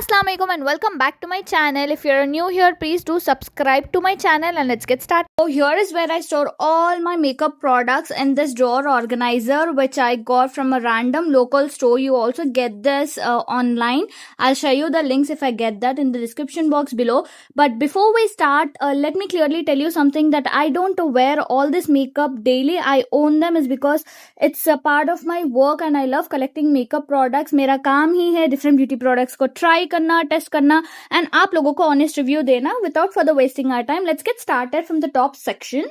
Assalamualaikum and welcome back to my channel. If you're new here, please do subscribe to my channel and let's get started. So here is where I store all my makeup products in this drawer organizer, which I got from a random local store. You also get this online. I'll show you the links if I get that in the description box below. But before we start, let me clearly tell you something, that I don't wear all this makeup daily. I own them is because it's a part of my work and I love collecting makeup products. मेरा काम ही है different beauty products को try करना, test करना and आप लोगों को honest review देना. Without further wasting our time, let's get started from the top section.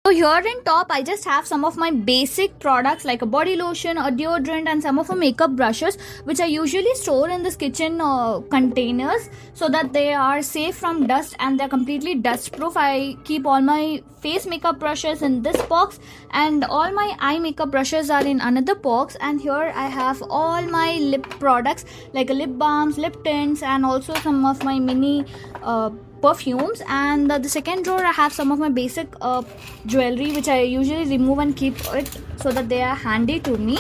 So here in top, I just have some of my basic products like a body lotion, a deodorant and some of my makeup brushes, which I usually store in this kitchen containers so that they are safe from dust and they're completely dust proof. I keep all my face makeup brushes in this box and all my eye makeup brushes are in another box. And here I have all my lip products like lip balms, lip tints and also some of my mini perfumes. And the second drawer I have some of my basic jewelry, which I usually remove and keep it so that they are handy to me.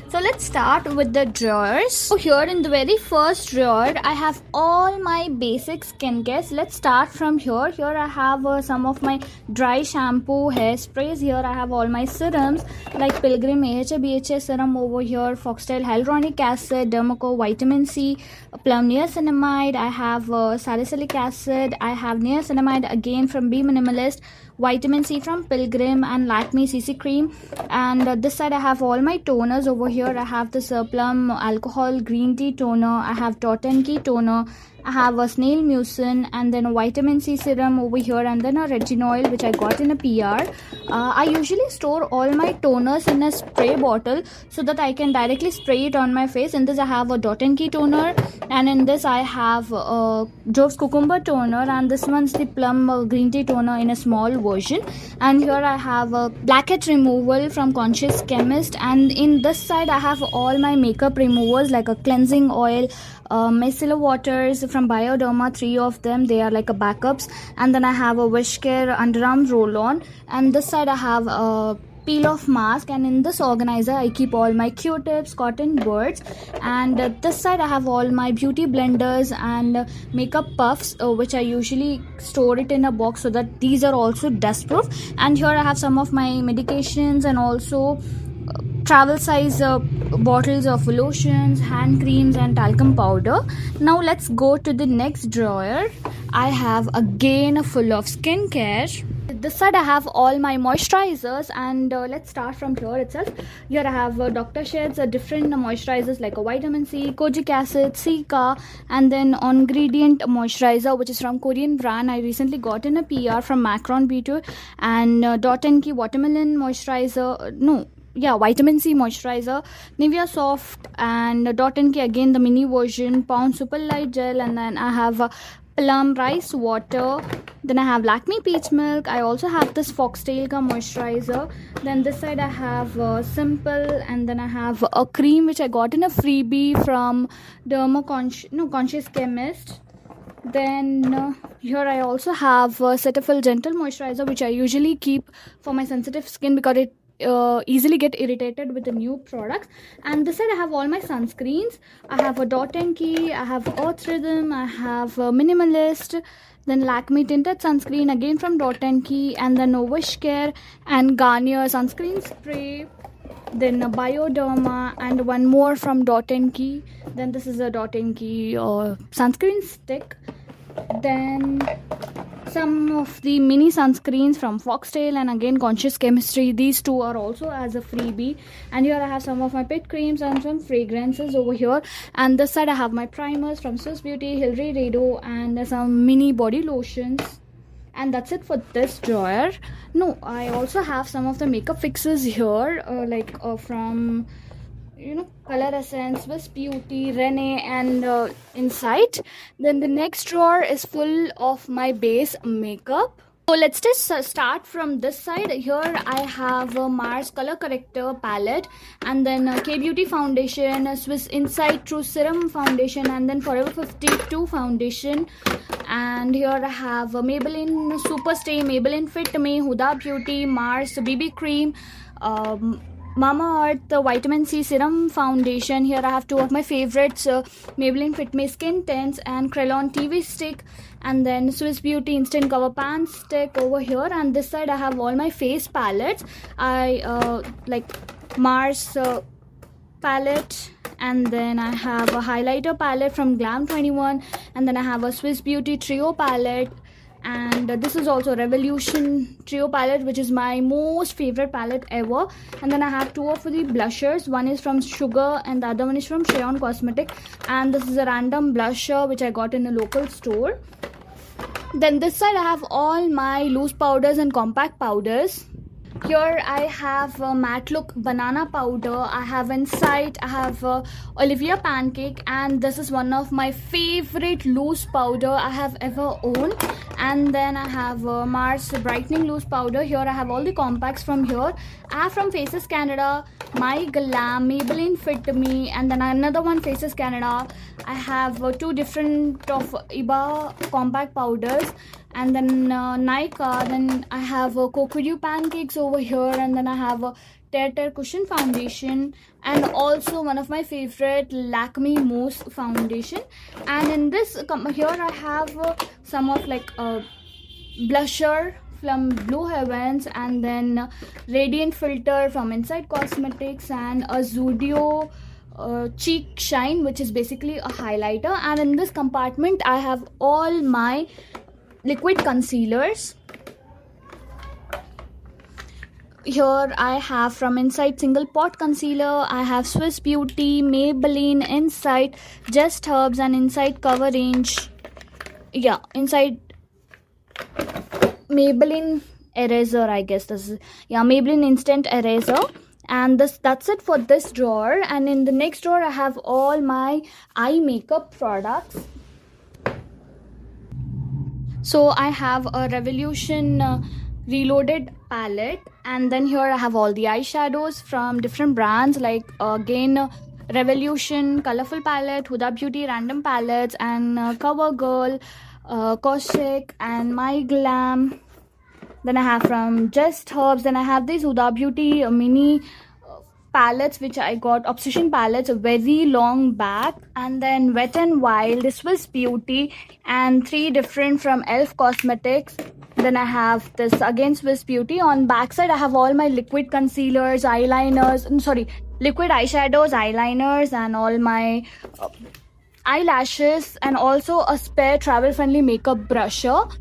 So let's start with the drawers. So here in the very first drawer I have all my basic skincare. So let's start from here. Here I have some of my dry shampoo, hairsprays. Here I have all my serums like Pilgrim AHA BHA serum over here, Foxtail hyaluronic acid, Dermaco vitamin C, plum niacinamide. I have salicylic acid. I have niacinamide again from Be Minimalist, vitamin C from Pilgrim and Lakme CC cream. And this side I have all my toners. Over here I have this plum alcohol green tea toner. I have Dot & Key toner. I have a snail mucin and then a vitamin C serum over here and then a retinol which I got in a PR. I usually store all my toners in a spray bottle so that I can directly spray it on my face. In this I have a Dot & Key toner and in this I have Jove's cucumber toner and this one's the plum green tea toner in a small version. And here I have a blackhead removal from Conscious Chemist, and in this side I have all my makeup removers like a cleansing oil, micellar waters from Bioderma, 3 of them, they are like a backups. And then I have a Wishcare underarm roll-on, and this side I have a peel off mask. And in this organizer I keep all my q-tips, cotton buds. And this side I have all my beauty blenders and makeup puffs, which I usually store it in a box so that these are also dust proof. And here I have some of my medications and also travel size bottles of lotions, hand creams and talcum powder. Now let's go to the next drawer. I have again full of skincare. This side I have all my moisturizers, and let's start from here itself. Here I have Dr. Shed's different moisturizers like a vitamin C, kojic acid, Cica, and then on gradient moisturizer which is from Korean brand. I recently got in a PR from Macron Beauty. And Dot & Key watermelon moisturizer, vitamin C moisturizer, Nivea Soft, and Dot & Key again the mini version, Pound Super Light Gel. And then I have plum rice water. Then I have Lakme peach milk. I also have this Foxtail ka moisturizer. Then this side I have simple, and then I have a cream which I got in a freebie from Conscious Chemist. Then here I also have Cetaphil gentle moisturizer, which I usually keep for my sensitive skin because it easily get irritated with the new products. And this side I have all my sunscreens. I have a Dot & Key, I have Earth Rhythm, I have Minimalist, then Lakme tinted sunscreen again from Dot & Key, and then Wishcare and Garnier sunscreen spray, then Bioderma and one more from Dot & Key. Then this is a Dot & Key sunscreen stick. Then some of the mini sunscreens from Foxtail and again Conscious Chemistry. These two are also as a freebie. And here I have some of my pit creams and some fragrances over here. And this side I have my primers from Swiss Beauty, Hilary Rado, and some mini body lotions. And that's it for this drawer. I also have some of the makeup fixes here from Color Essence, Swiss Beauty, Rene and Insight. Then the next drawer is full of my base makeup. So let's just start from this side. Here I have a Mars color corrector palette, and then K-Beauty foundation, Swiss Insight True Serum foundation, and then Forever 52 foundation. And here I have Maybelline Super Stay, Maybelline Fit Me, Huda Beauty, Mars BB cream, Mamaearth the Vitamin C Serum Foundation. Here I have two of my favorites, Maybelline Fit Me Skin Tints and Krellon TV Stick. And then Swiss Beauty Instant Cover Pan Stick over here. And this side I have all my face palettes. I like Mars palette, and then I have a highlighter palette from Glam 21, and then I have a Swiss Beauty Trio palette, and this is also Revolution Trio palette, which is my most favorite palette ever. And then I have two of the blushers. One is from Sugar and the other one is from Cheyenne Cosmetic, and this is a random blusher which I got in a local store. Then this side I have all my loose powders and compact powders. Here I have Matte Look Banana Powder. I have Insight. I have Olivia Pancake, and this is one of my favorite loose powder I have ever owned. And then I have Mars Brightening Loose Powder. Here I have all the compacts from here. I have from Faces Canada, My Glam, Maybelline Fit Me, and then another one Faces Canada. I have two different of Iba compact powders, and then Nika. Then I have Cocoa Pancakes over here, and then I have a Tear Cushion Foundation, and also one of my favorite Lakme Mousse Foundation. And in this here I have some of like blusher from Blue Heavens, and then Radiant Filter from Inside Cosmetics, and a Zudio Cheek Shine, which is basically a highlighter. And in this compartment I have all my liquid concealers. Here I have from Insight Single Pot Concealer. I have Swiss Beauty, Maybelline, Insight, Just Herbs, and Insight Cover Range. Yeah, Insight Maybelline Eraser, I guess this is, yeah, Maybelline Instant Eraser. And that's it for this drawer. And in the next drawer I have all my eye makeup products. So I have a Revolution Reloaded palette, and then here I have all the eyeshadows from different brands, like again Revolution Colorful palette, Huda Beauty Random palettes, and CoverGirl, Kosik, and My Glam. Then I have from Just Herbs. Then I have these Huda Beauty mini palettes which I got, Obsession palettes, very long back. And then Wet n Wild, Swiss Beauty, and three different from Elf Cosmetics. Then I have this again Swiss Beauty. On backside I have all my liquid concealers, eyeliners, liquid eyeshadows, eyeliners, and all my eyelashes, and also a spare travel friendly makeup brusher.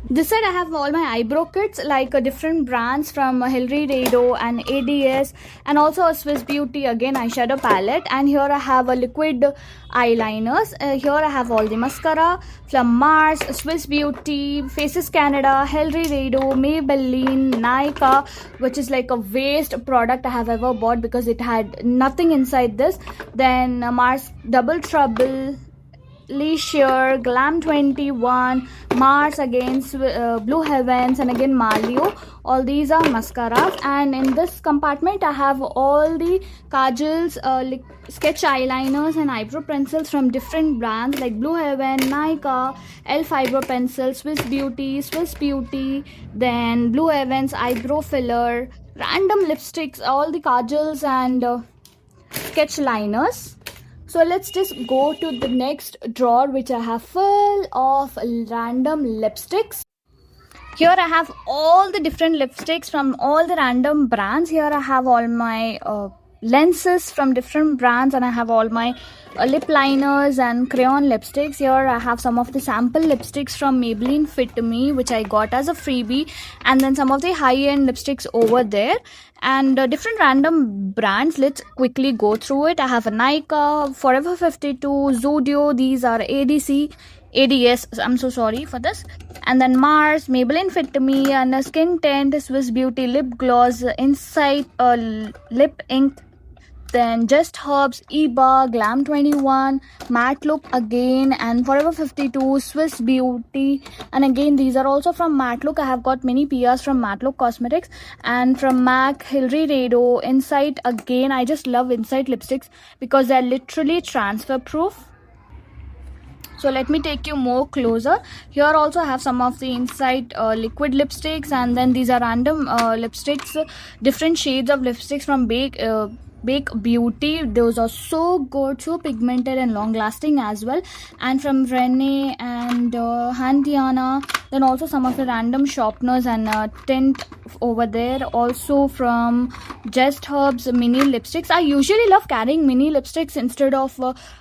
This side I have all my eyebrow kits, like different brands from Hilary Rado and ADS, and also a Swiss Beauty again eyeshadow palette. And here I have a liquid eyeliners. Here I have all the mascara from Mars, Swiss Beauty, Faces Canada, Hilary Rado, Maybelline, Nika, which is like a waste product I have ever bought because it had nothing inside this. Then Mars Double Trouble, Leisure, Glam 21, Mars again, Blue Heavens, and again Malio. All these are mascaras. And in this compartment I have all the kajals, sketch eyeliners, and eyebrow pencils from different brands like Blue Heaven, Nika, Elf eyebrow pencil, Swiss Beauty, then Blue Heavens eyebrow filler, random lipsticks, all the kajals, and sketch liners. So let's just go to the next drawer, which I have full of random lipsticks. Here I have all the different lipsticks from all the random brands. Here I have all my lenses from different brands, and I have all my lip liners and crayon lipsticks. Here I have some of the sample lipsticks from Maybelline Fit Me, which I got as a freebie, and then some of the high-end lipsticks over there, and different random brands. Let's quickly go through it. I have a Nika, Forever 52, Zudio, these are ADS, I'm so sorry for this, and then Mars, Maybelline Fit Me, and a Skin Tint, Swiss Beauty Lip Gloss, Insight Lip Ink, then Just Herbs, Iba, Glam 21, Matte Look again, and Forever 52, Swiss Beauty. And again these are also from Matte Look. I have got many PRs from Matte Look Cosmetics, and from MAC, Hilary Rado, Insight again. I just love Insight lipsticks because they're literally transfer proof. So let me take you more closer. Here also I have some of the inside liquid lipsticks, and then these are random lipsticks, different shades of lipsticks from Bake Beauty. Those are so good, so pigmented and long lasting as well. And from Rene and Handiana. Then also some of the random sharpeners and tint over there. Also from Just Herbs mini lipsticks. I usually love carrying mini lipsticks instead of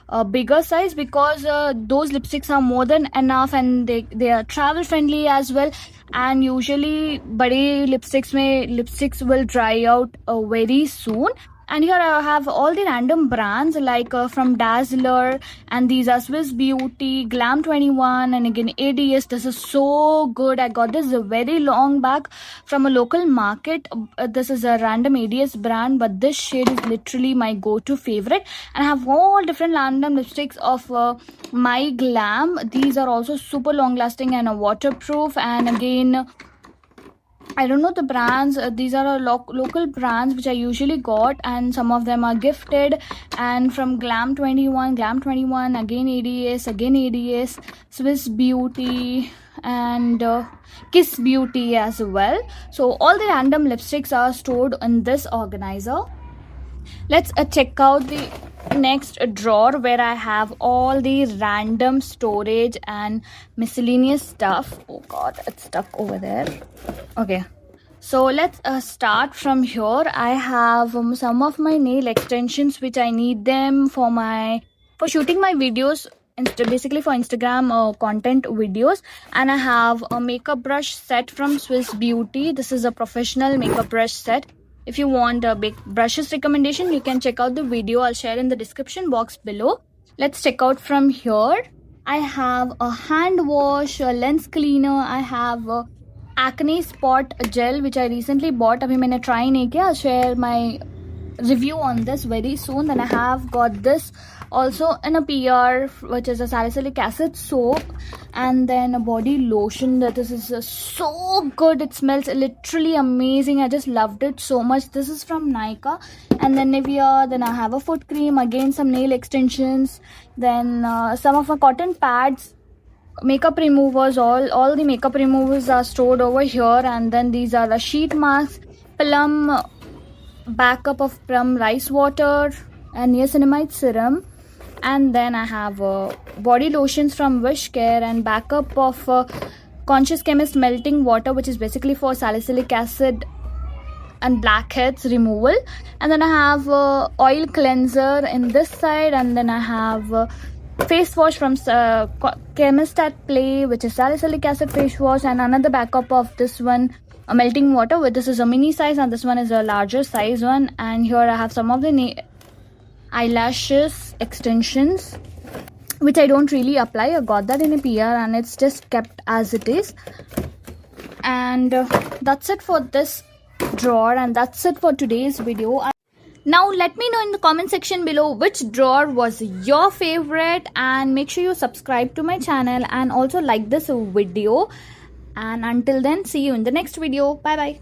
a bigger size, because those lipsticks are more than enough, and they are travel friendly as well. And usually bade lipsticks will dry out very soon. And here I have all the random brands, like from Dazzler, and these are Swiss Beauty, Glam 21, and again ADS. This is so good. I got this very long back from a local market. This is a random ADS brand, but this shade is literally my go-to favorite. And I have all different random lipsticks of My Glam. These are also super long lasting and waterproof. And again, I don't know the brands. These are local brands which I usually got, and some of them are gifted. And from Glam 21, again ADS, Swiss Beauty, and Kiss Beauty as well. So all the random lipsticks are stored in this organizer. Let's check out the next drawer, where I have all the random storage and miscellaneous stuff. Oh god, it's stuck over there. Okay, so let's start from here. I have some of my nail extensions which I need them for shooting my videos, basically for Instagram content videos. And I have a makeup brush set from Swiss Beauty. This is a professional makeup brush set. If you want a big brushes recommendation, you can check out the video. I'll share in the description box below. Let's check out from here. I have a hand wash, a lens cleaner. I have a acne spot gel which I recently bought. Abhi maine try nahi kiya. I'll share my review on this very soon. Then I have got this also in a PR, which is a salicylic acid soap, and then a body lotion. That this is so good. It smells literally amazing. I just loved it so much. This is from Nykaa. And then Nivea. Then I have a foot cream, again some nail extensions, then some of my cotton pads, makeup removers. All the makeup removers are stored over here. And then these are the sheet masks, plum backup of plum rice water, and niacinamide serum. And then I have body lotions from Wish Care, and backup of Conscious Chemist melting water, which is basically for salicylic acid and blackheads removal. And then I have oil cleanser in this side. And then I have face wash from Chemist at Play, which is salicylic acid face wash. And another backup of this one, a melting water. This is a mini size, and this one is a larger size one. And here I have some of the eyelashes extensions which I don't really apply. I got that in a PR, and it's just kept as it is. And that's it for this drawer, and that's it for today's video. Now let me know in the comment section below which drawer was your favorite, and make sure you subscribe to my channel and also like this video. And until then, see you in the next video. Bye bye.